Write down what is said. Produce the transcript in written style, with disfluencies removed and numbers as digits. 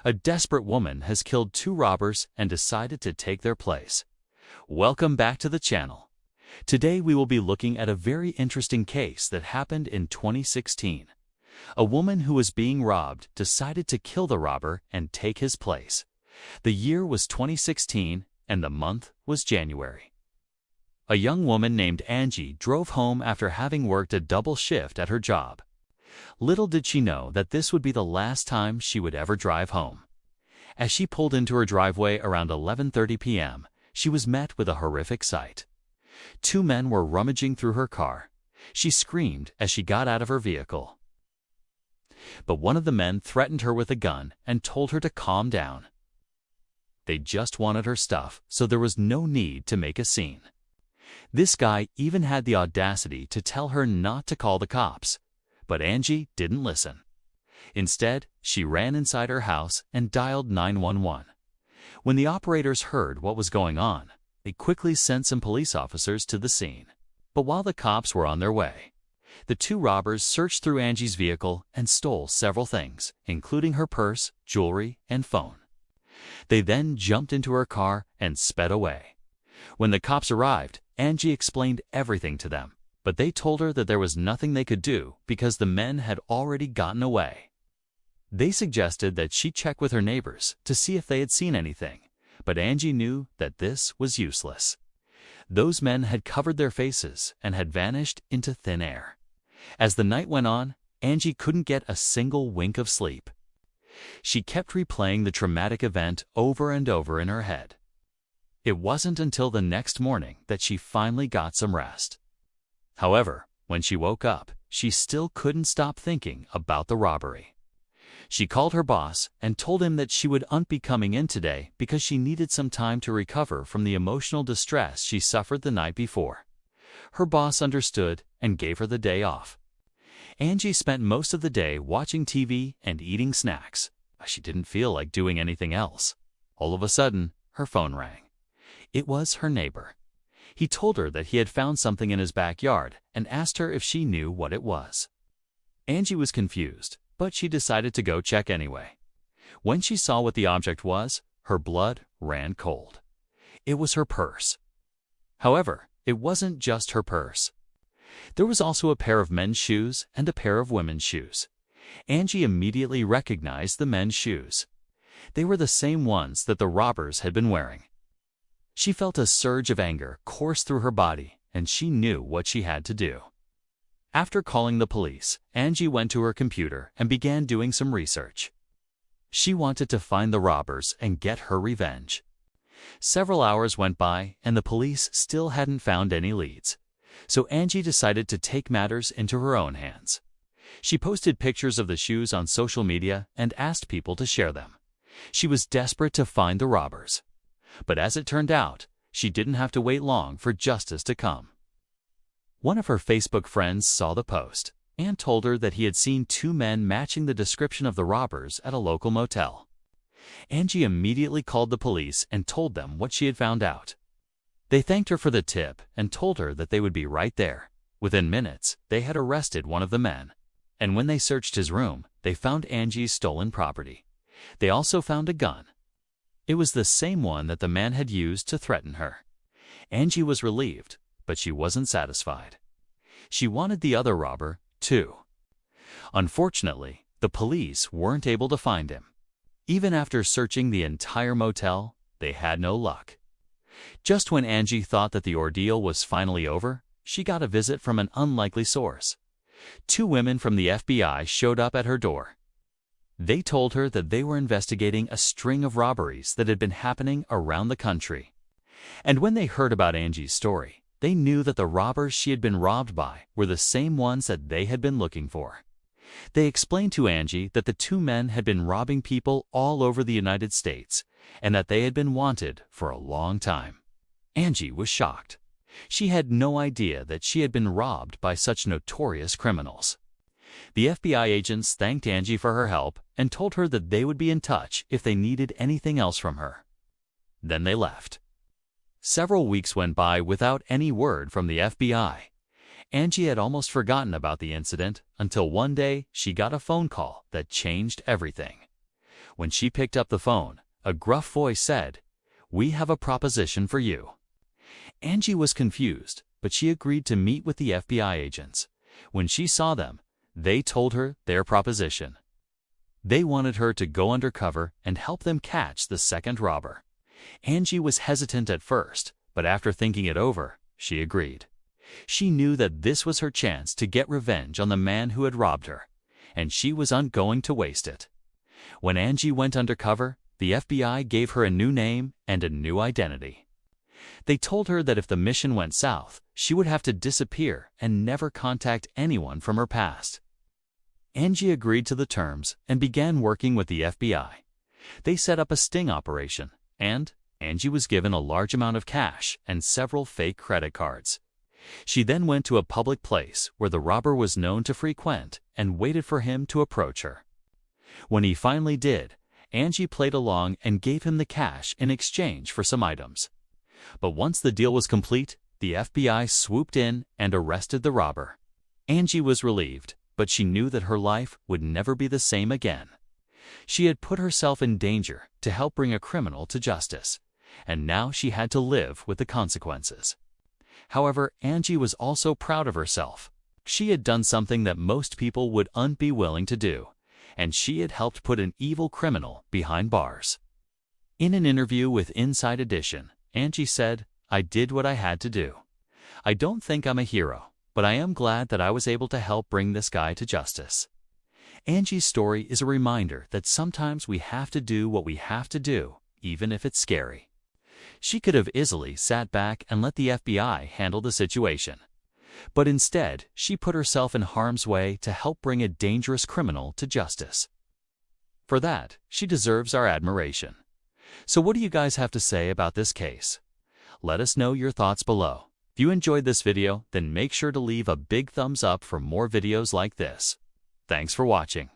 A desperate woman has killed two robbers and decided to take their place. Welcome back to the channel. Today we will be looking at a very interesting case that happened in 2016. A woman who was being robbed decided to kill the robber and take his place. The year was 2016 and the month was January. A young woman named Angie drove home after having worked a double shift at her job. Little did she know that this would be the last time she would ever drive home. As she pulled into her driveway around 11:30 p.m., she was met with a horrific sight. Two men were rummaging through her car. She screamed as she got out of her vehicle. But one of the men threatened her with a gun and told her to calm down. They just wanted her stuff, so there was no need to make a scene. This guy even had the audacity to tell her not to call the cops. But Angie didn't listen. Instead, she ran inside her house and dialed 911. When the operators heard what was going on, they quickly sent some police officers to the scene. But while the cops were on their way, the two robbers searched through Angie's vehicle and stole several things, including her purse, jewelry, and phone. They then jumped into her car and sped away. When the cops arrived, Angie explained everything to them. But they told her that there was nothing they could do because the men had already gotten away. They suggested that she check with her neighbors to see if they had seen anything, but Angie knew that this was useless. Those men had covered their faces and had vanished into thin air. As the night went on, Angie couldn't get a single wink of sleep. She kept replaying the traumatic event over and over in her head. It wasn't until the next morning that she finally got some rest. However, when she woke up, she still couldn't stop thinking about the robbery. She called her boss and told him that she wouldn't be coming in today because she needed some time to recover from the emotional distress she suffered the night before. Her boss understood and gave her the day off. Angie spent most of the day watching TV and eating snacks. She didn't feel like doing anything else. All of a sudden, her phone rang. It was her neighbor. He told her that he had found something in his backyard and asked her if she knew what it was. Angie was confused, but she decided to go check anyway. When she saw what the object was, her blood ran cold. It was her purse. However, it wasn't just her purse. There was also a pair of men's shoes and a pair of women's shoes. Angie immediately recognized the men's shoes. They were the same ones that the robbers had been wearing. She felt a surge of anger course through her body, and she knew what she had to do. After calling the police, Angie went to her computer and began doing some research. She wanted to find the robbers and get her revenge. Several hours went by, and the police still hadn't found any leads. So Angie decided to take matters into her own hands. She posted pictures of the shoes on social media and asked people to share them. She was desperate to find the robbers. But as it turned out, she didn't have to wait long for justice to come. One of her Facebook friends saw the post and told her that he had seen two men matching the description of the robbers at a local motel. Angie immediately called the police and told them what she had found out. They thanked her for the tip and told her that they would be right there. Within minutes, they had arrested one of the men. And when they searched his room, they found Angie's stolen property. They also found a gun. It was the same one that the man had used to threaten her. Angie was relieved, but she wasn't satisfied. She wanted the other robber, too. Unfortunately, the police weren't able to find him. Even after searching the entire motel, they had no luck. Just when Angie thought that the ordeal was finally over, she got a visit from an unlikely source. Two women from the FBI showed up at her door. They told her that they were investigating a string of robberies that had been happening around the country. And when they heard about Angie's story, they knew that the robbers she had been robbed by were the same ones that they had been looking for. They explained to Angie that the two men had been robbing people all over the United States and that they had been wanted for a long time. Angie was shocked. She had no idea that she had been robbed by such notorious criminals. The FBI agents thanked Angie for her help and told her that they would be in touch if they needed anything else from her. Then they left. Several weeks went by without any word from the FBI. Angie had almost forgotten about the incident until one day she got a phone call that changed everything. When she picked up the phone, a gruff voice said, "We have a proposition for you." Angie was confused, but she agreed to meet with the FBI agents. When she saw them, they told her their proposition. They wanted her to go undercover and help them catch the second robber. Angie was hesitant at first, but after thinking it over, she agreed. She knew that this was her chance to get revenge on the man who had robbed her, and she was going to waste it. When Angie went undercover, the FBI gave her a new name and a new identity. They told her that if the mission went south, she would have to disappear and never contact anyone from her past. Angie agreed to the terms and began working with the FBI. They set up a sting operation, and Angie was given a large amount of cash and several fake credit cards. She then went to a public place where the robber was known to frequent and waited for him to approach her. When he finally did, Angie played along and gave him the cash in exchange for some items. But once the deal was complete, the FBI swooped in and arrested the robber. Angie was relieved, but she knew that her life would never be the same again. She had put herself in danger to help bring a criminal to justice, and now she had to live with the consequences. However, Angie was also proud of herself. She had done something that most people wouldn't be willing to do, and she had helped put an evil criminal behind bars. In an interview with Inside Edition, Angie said, "I did what I had to do. I don't think I'm a hero, but I am glad that I was able to help bring this guy to justice." Angie's story is a reminder that sometimes we have to do what we have to do, even if it's scary. She could have easily sat back and let the FBI handle the situation. But instead, she put herself in harm's way to help bring a dangerous criminal to justice. For that, she deserves our admiration. So what do you guys have to say about this case? Let us know your thoughts below. If you enjoyed this video, then make sure to leave a big thumbs up for more videos like this. Thanks for watching.